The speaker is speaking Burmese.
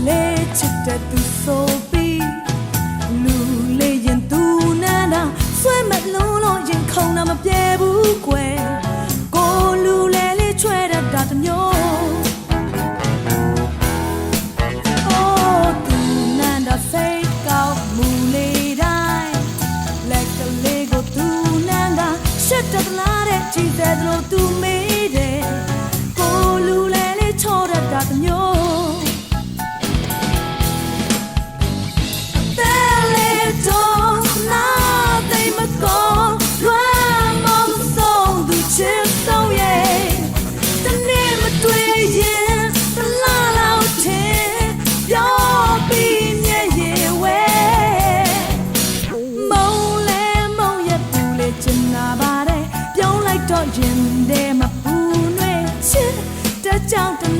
လေချစ်တဲ့သူဆိုပြီးလူလေးရင်သူနာနာဆွဲမလုံးလို့ရင်ခုံတာမပြေဘူးကွယ်ကိုလူလေးလေးချွဲတတ်တာတမျိုးစိတ်ကောက်မူလေးတိုင်းလက်ကလေးကိုသူနန်းကရှက်တလားတဲ့ကြည်တဲ့လို့သူမေးတယ်ကိုလူလဲလေးချောတတ်တာမျိုးတဲလေးတော့နာသိမကောလွမ်းမဆုံးသူချစ်ဆုံးရဲ့တနေ့မတွေ့ရင်တလားလောက်ထင်ပြောပြီးတော့ရင်ထဲမှာပူနေချစ်တဲ့ကြောင့်